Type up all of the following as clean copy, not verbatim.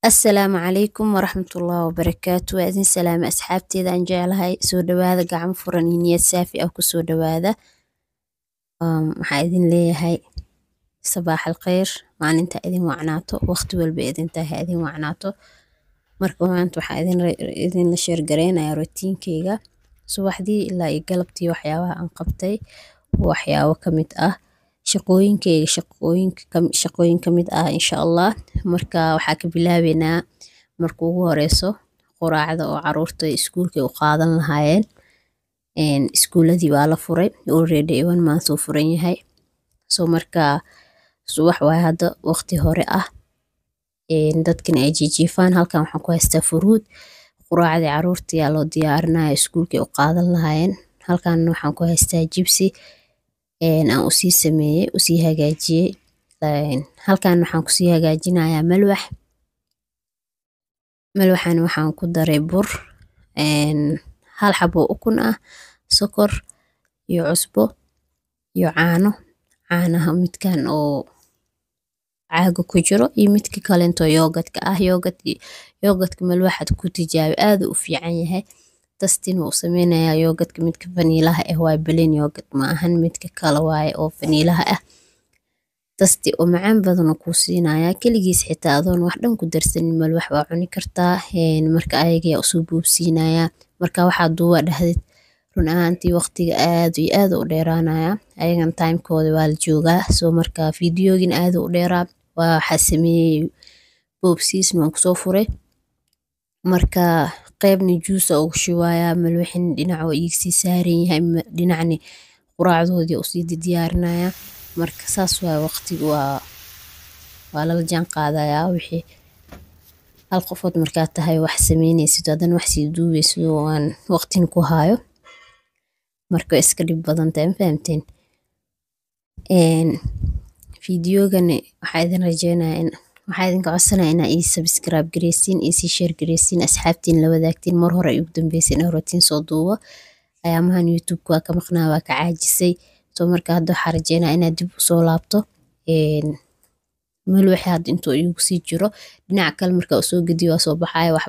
السلام عليكم ورحمة الله وبركاته وأذن سلام أصحابتي إذا أن جعلها سود هذا قاعد فرنينية سافي أو كسود هذا حايدين لي هاي صباح الخير ما أنت إذن وعناته وقت والبإذن تاه إذن وعناته مركو أنتو حايدين إذن لشير قرينا يا روتين كيغا صباح دي إلا يقلبتي وحياوها أنقبتي وحياوها كميت shaqooyinkeyga shaqooyin ka mid ah insha Allah marka waxaa ka bilaabeynaa marka ugu horeyso quraacda oo caruurta iskuulka u qaadan lahaayeen iskuuladii waa la furay already one month uu furan yahay soo marka subax waa hadda waqti hore ah dadkan ay jiifaan halkan waxaan ku haystaa furuud quraacda caruurta yaa loo diyaarinayaa iskuulka u qaadan lahaayeen halkan waxaan ku haystaa jibsi aan usii sameeyay usii hagaajiyay halkan waxaan kusii hagaajinayaa malwaxan waxaan ku daray bur hal xabo ukun ah sokor iyo cusbo iyo caanaha midkan oo caaga ku jiro iyo midka kale into yogurtka ah yogurtka malwaxad ku tijaabi aad u fiican yahay tastin uu sameeynaya yogurtka midka vanilaha waa plain yogurt ma ahan midka kale waaye oo vanilaha ah tasti oo macaan badan ku siinaya kaligiis xitaa adoon wax dhan ku darsanin malwax waa cuni kartaa marka ayaga u soo buubsiinaya marka waxa duuba dhahdid run ahaantii waqtiga aad u dheeraanaya ayagan timekooda waa la joogaa soo marka fiidiyoogin aad u dheeraa waxa sameeyay buubsiisna ku soo furay marka qaybna juice ugu shubaaya malwaxin dhinac oo iigsi saaran yahay dhinacni quraacdoodii u sii diyaarinaya marka saas waa waqtigu waa la jaan qaadaya wixii hal qofood marka tahay wax sameynaysid hadan wax sii duubayso aan waqtin ku haayo marka iska dhib badan tahay fahamteen fiidiyoogan waxaa idin rajeynayaa waxaa idinka codsanayaa inaa ii subscribe gareysiin ii share gareysiin asxaabtiin la wadaagtiin mar hore ugu dambeysay in routine soo duubo ayaamahan YouTube waa ka maqnaa waa ka caajisay soo marka hadda waxaa rajeynayaa inaad dib u soo laabto malwaxi hadda intuu igu sii jiro dhinaca kale marka uu soo gediyo waa soo baxaya wax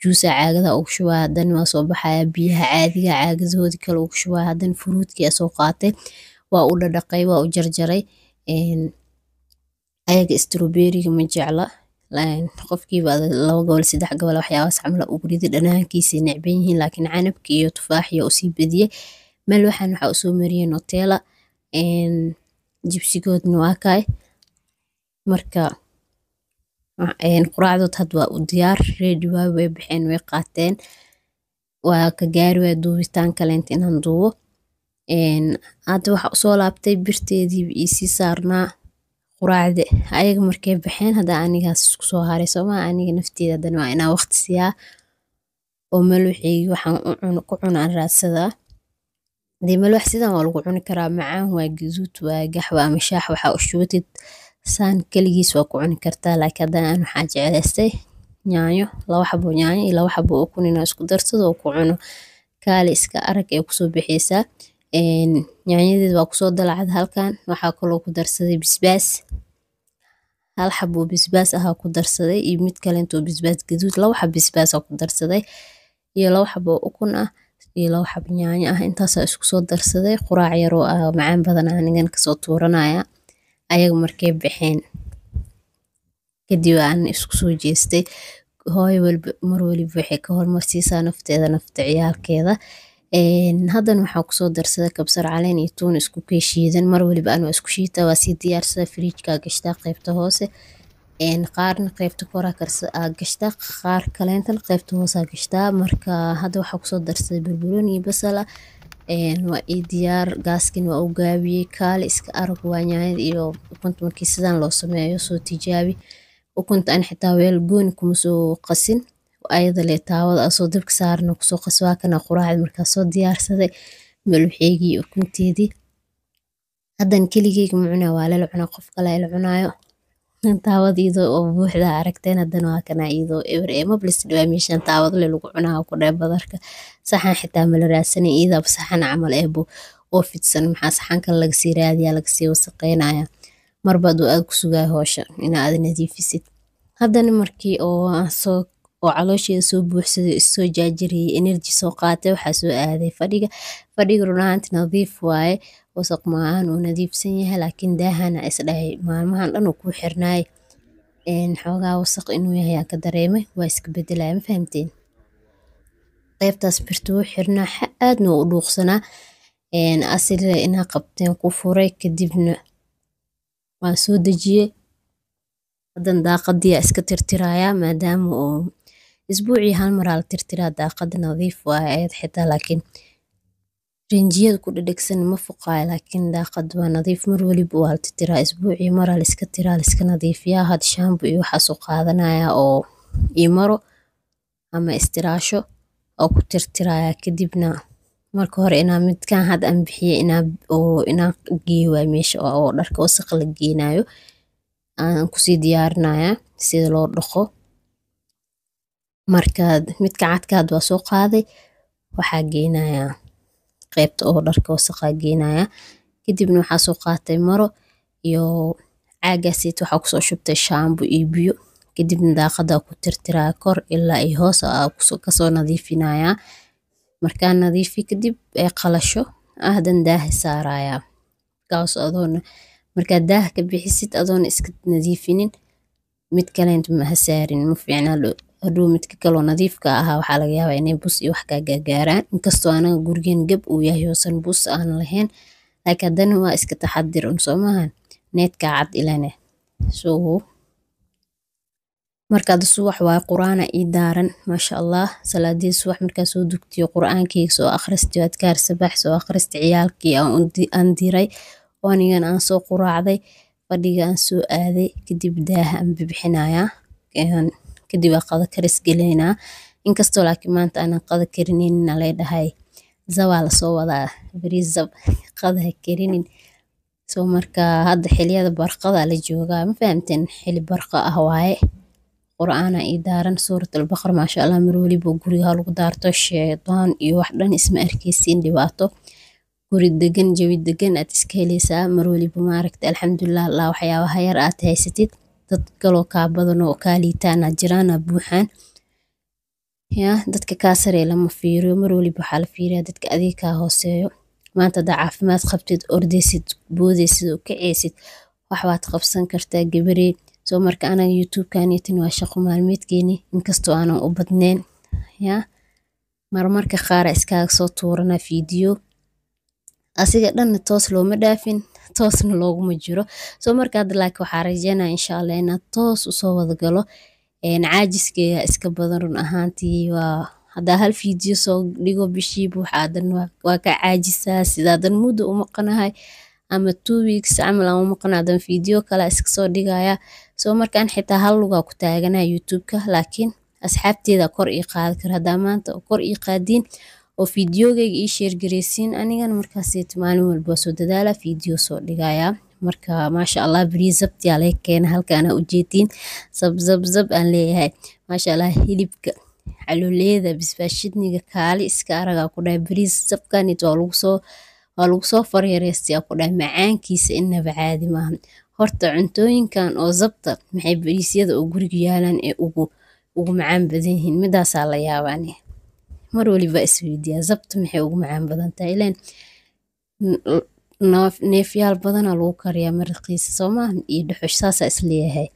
juusa caagada ugu shubaa hadan waa soo baxaya biyaha caadiga caagadoodi kale ugu shubaa hadan furuudkii soo qaatay waa u dhaqay waa u jarjaray ayaga strawberry ma jecla qofkiiba 2 gobol 3 gobol waxyaabaas camal ugu ridi dhanaankiisa necban yihiin laakiin canabka iyo tufaaxiyo u sii badiyay malwaxan waxa uu soo mariyay Nutella jibsigoodna waa kay marka quraacdood had waa u diyaar ready way bixeen way qaateen waa ka gaari waa duubitaan kale inaan duubo hadda waxa soo laabtay birteedii isi saarnaa quraacde ayaga markay baxeen hada anigaas isku soo haray Soomaa aniga nafteeda dan waa inaa waqti siyaa oo malwaxi waxaan ku cunaan raadsada malwax sidan waa lagu cuni karaa macaan waa gaduud waa gaxwa ama shaax waxa u shubatid saan kaligiis waa ku cuni kartaa laakiin hadan aan waxa jecelaystay yaanyo 2 xabo yaanyo iyo 2 xabo ukun inaa isku darsado oo ku cuno kaali iska arag ee ku soo bixiysaa yaanyadeed waa ku soo dalacad halkan waxa kale ku darsaday bisbaas hal xabo bisbaas ah ku darsaday iyo mid kale intuu bisbaas gaduud 2 xabo bisbaas ku darsaday iyo 2 xabo ukun ah iyo 2 xabo yaanyo ah intaas isku soo darsaday quraac yar oo macaan badan anigan ka soo tuuranaya ayaga markay baxeen kadib aan isku soo jeestay hooyo walba mar waliba waxay ka hormarsiisaa nafta ciyaalkeeda hadan waxa ku soo darsaday kabsar caleen iyo toon isku keeshiidan mar waliba aan isku shiita waa si diyaarsada fridge-ka gashtaa qaybta hoose qaarna qaybta kora karsa gashtaa qaar kaleentan qaybta hoose gashtaa marka hadda waxa ku soo darsaday barbarooni iyo basal waa diyaar gaaskin waa u gaabiyay kaali iska arag waa yaanyada iyo ukunta markii sidan loo sameeyo soo tijaabi ukunta aan xitaa weel gooni kuma soo qasin ayada le taawada soo dabka saarna ku soo qaswaa kana quraacad markaa soo diyaarsaday malwaxeegii ukunteedii hadan keligeyga ma cunaa waa la cunaa qof kale la cunaayo taawadiido oo buuxda aragteen hadan waa kana iido ever ma blis dhawaa meeshan taawada lagu cunaa ku dheeb badarka saxan xitaa mal raadsanay iida saxan camal eebo oo fidsan maxaa saxanka laga sii raadiyaa laga sii wasaqeynaya marba aad ku sugaa hawsha in aad nadiifisid haddana markii oo aan soo oo caloosheeda soo buuxsaday isoo jaajariyey energy soo qaatay waxaa soo aaday fadhiga run ahaanti nadiif waaye wasaq maahan uu nadiifsan yahay laakiin daahana isdhahay maalmahan dhan uu ku xirnaay xoogaa wasaq inuu yahay aan ka dareemay waa iska bedelaya ma fahamteen qaybtaas birta u xirnaa aadna u dhuuqsanaa asila inaa qabteen ku furay kadibna waan soo dejiyey hadan daaqadii iska tirtirayaa maadaama oo isbuucii hal mar la tirtiraa daaqada nadiif waaye xitaa laakiin rinjiyada ku dhadhegsan ma fuqaayo laakiin daaqada waa nadiif mar waliba waa la tirtiraa isbuucii mar la iska tiraa la iska nadiifiyaa had shaambo iyo waxaas u qaadanaya oo ii maro ama istiraasho oo ku tirtiraya kadibna marka hore inaa midkaan had aan bixiye inaan geeyo waay meesha oo dharka wasaq la geenayo aan kusii diyaarinaya sida loo dhaqo marka midka cadkaad waa soo qaaday waxaa geenayaa qaybta oo dharka wasaqa geenaya kadibna waxaa soo qaatay maro iyo caagaasiit waxaa kusoo shubtay shaambo iyo biyo kadibna daaqada ku tirtiraya kor ilaa iyo hoos kasoo nadiifinaya markaan nadiifi kadib ay qalasho ahdan daaha saaraya kaas adoona markaa daaha ka bixisid adoona iska nadiifinin mid kaleent ma ha saarin ma fiicna hadhow midka kaloo nadiifka ahaa waxaa laga yaabaa inay bus iyo wax kaa gaargaaraan inkastoo anaga gurigeen gab uu yahay oosan bus aan lahayn laakiin haddana waa iska taxadir un soo maahan needkaa cad ilane markaad subax waa quraana ii daaran maasha allah salaadii subax markaa soo dugtiyo quraankeyga soo akhristiyo adkaar sabax soo akhristi ciyaalkii aan diray oo anigan aan soo quraacday fadhiga aan soo aaday kadib daaha aan bixinayaa kadib qada karis galeynaa inkastoo laakiin maanta aan qada karinin leedahay zawaa la soo wadaa bariis zab qada karinin soo marka hadda xiliyada barqada la joogaa ma fahamteen xili barqa ah waaye quraana ii daaran suuratul baqara maasha allah mar waliba guriga lagu daarto sheedaan iyo wax dhan isma arkeysiin dhibaato guri degan jawi degan aad iska helaysaa mar waliba maaragta alxamdulilah allah waxyaabaha yar aad haysatid dad kaloo kaa badan oo kaa liitaan jiraan buuxaan dadka kaa saree lama fiiriyo mar waliba waxaa la fiiriyaa dadka adiga kaa hooseeyo maanta haddaa caafimaad qabtid ordeysid boodeysid oo kaceysid waxbaad qabsan kartaa gabarey soo marka anaga youtube-kaaniitin waa shaqo maalmeedkeeni inkastoo aanan u badneyn marmarka qaara iskaaga soo tuurana fiidiyo asiga dhanna toos looma dhaafin toosna looguma jiro soo marka hadda laakiin waxaa rajeynaya insha allah inaad toos usoo wada galo caajiskeega iska badan run ahaantii waa haddaa hal fiidiyo soo dhigo bishiiba waxaadan waa ka caajisaa sidaadan muddo u maqanahay ama 2 weeks camal aan u maqanaadan fiidiyo kale iska soo dhigaya soo markaan xitaa hal lugaa ku taaganaa youtube-ka laakiin asxaabteeda kor ii qaadi kara haddaa maanta kor ii qaadiin oo fiidiyogeyga ii sheergareysiin anigana markaaseyta maalin walba soo dadaala fiidiyo soo dhigaya marka maasha allah bariis zabtiyaa laga keena halkaana ujeediin zab aan leeyahay maasha allah hilibka calooleeda bisbaashidniga kaali iska aragaa ku dhahay bariis zabkanit waa lagu soo faryareystaa ku dhahay macaankiisa inaba caadi maahan horta cuntooyinkan oo zabta maxay bariisyada oo guriga yaalaan ee ugu macaan badan yihiin midaasaa la yaabani mar waliba isweydiyaa zabta maxay ugu macaan badan tahay ileen neefyaal badanaa lagu kariyaa maraqiisa soo maahan iyo dhuxush saasaa isleeyahay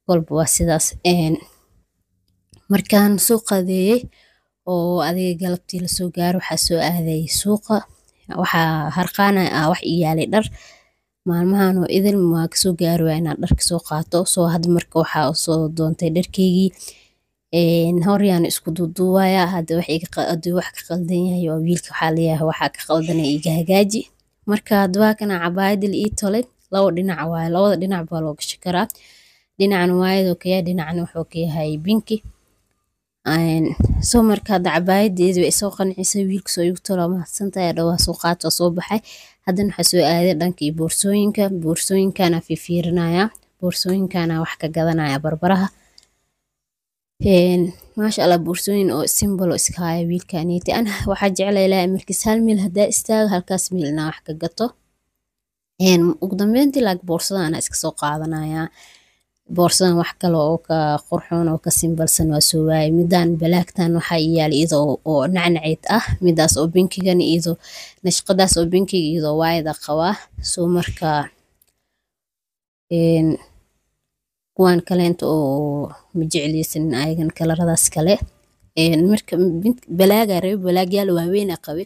kolba waa sidaas markaan soo qadeeyey oo adiga galabtii lasoo gaaro waxaa soo aaday suuqa waxaa harqaana wax ii yaalay dhar maalmahan oo idil waa kasoo gaari waa inaad dharka soo qaato soo hadda marka waxaa soo doontay dharkeygii horyaan isku duuduubaya hadda wax ka qaldan yahay oo wiilka waxaa leeyahay waxaa ka qaldanay iga hagaaji marka hadwaa kana cabaayadil ii tolay labo dhinac waaye labada dhinac baa loo gashi karaa dhinacna waayadoo kaya dhinacna wuxuu ka yahay binki soo marka hadda cabaayadeedu way soo qancisay wiilka soo igu tolo mahadsantahay dhawaa soo qaato soo baxay haddana waxaa soo aaday dhankii boorsooyinkana fiirinaya boorsooyinkana wax ka gadanaya barbaraha maasha allah boorsooyin oo simbol oo iska haya wiilkaaniiti ana waxaa jeclay ilaahay markiis hal meel haddaa istaago halkaas meel inaa wax ka gato ugu dambeyntii laag boorsada ana iska soo qaadanaya boorsadan wax kale oo ka qurxoon oo ka simbalsan waa soo waayay. Midaan balaagtan waxaa yaal iyadoo oo nacnaceed ah, midaas oo binkigan iyadoo nashqadaas oo binkiga iyadoo waayada qabaa. Soo markaa kuwaan kaleento oo ma jecleysan ayagan kalaradaas kale. Marka balaaga reeb balaagyaal waaweyn qabe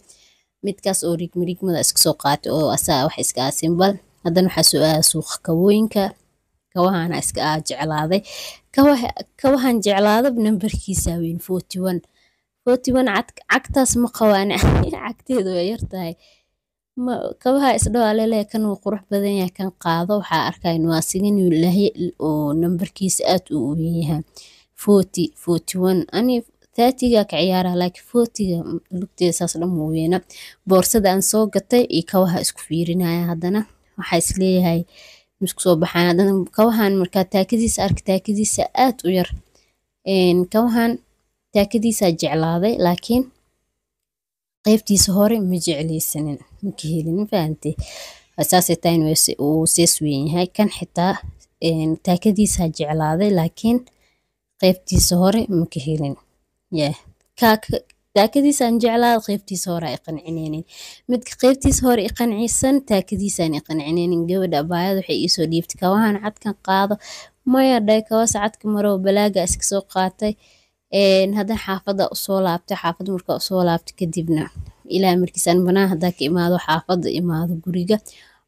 midkaas oo rigmada iska soo qaatay oo asaa wax iska simbal. Haddana waxaa soo aaday suuqa kabooyinka, kawahan iska jeclaaday. Kawahan jeclaada nambarkiisa weyn 41 cagtaas ma qabaan cagteedu way yartahay. Kawaha isdhawa leeyahay kan uu qurux badan yahay kan qaado waxaa arkay inuu asigan ilaahay oo nambarkiisa aad u weyn yahay 41 ani 30ga ka ciyaara laakiin 40ga lugteeda saas dhan ma weyna. Boorsada aan soo gatay iyo kawaha isku fiirinaya haddana waxaa is leeyahay isku soo baxaan. Haddana kawahan markaa taakadiisa aad u yar. Kawahan taakadiisa jeclaaday laakiin qaybtiisa hore ma jecleysanin ma ka helin fahamtay. Asaasay tayn uu sees weyn yahay kan xitaa taakadiisa jeclaaday laakiin qaybtiisa hore ma ka helin. taakadiisa aan jeclaa qaybtiisa hore ay qancineenin. Midka qaybtiisa hore ay qancisan taakadiisa aan qancineenin. Gabadha abaayada waxay ii soo dhiibtay kawahan cadkan qaado maya dhay kawas cadka maro balaaga iska soo qaatay. Haddana xaafada u soo laabtay xaafad markaa u soo laabtay kadibna ilaa markiisan banaan hadda ka imaado xaafada imaado guriga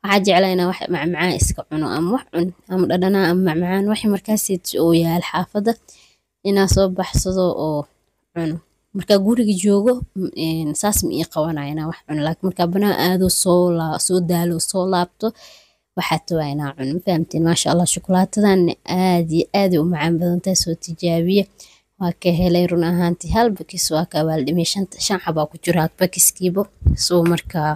waxaa jeclaa inaan wax macmacaan iska cuno ama wax cun ama dhadhana ama macmacaan wax markaas oo yaal xaafada inaan soo baxsado oo cuno. Marka guriga joogo saas ma ii qabanaya inaan wax cuno laakiin markaa banaan aado soo daalo soo laabto waxaa tawaa inaan cuno. Ma fahamteen maasha Allah shukulaatadan aad u macaan badan tahay soo tijaabiye. Waa ka helay run ahaantii hal bakis waa ka waaldhimay 5 xabaa ku jira bakiskiiba. Soo markaa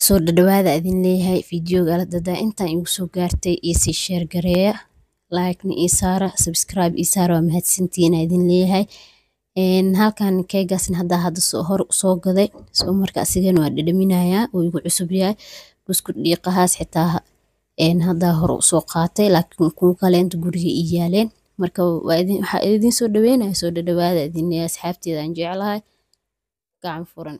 soo dhadhawaada idin leeyahay fiidiyooga la dadaa intaan igu soo gaartay iyo si share gareeya like ni isaara subscribe isaara waa mahadsantiin idin leeyahay. Halkan keegaasna hadda soo gaday soo markaa asigana waa dhadhaminayaa oo igu cusub yahay buskud dhiiqahaas xitaa hadda hore soo qaatay laakiin kuwa kale inta guriga ii yaaleen. Marka waxaa idin soo dhaweynaya soo dhadhawaada idin leeyahay asxaabteeda aan jeclahay gacan furan.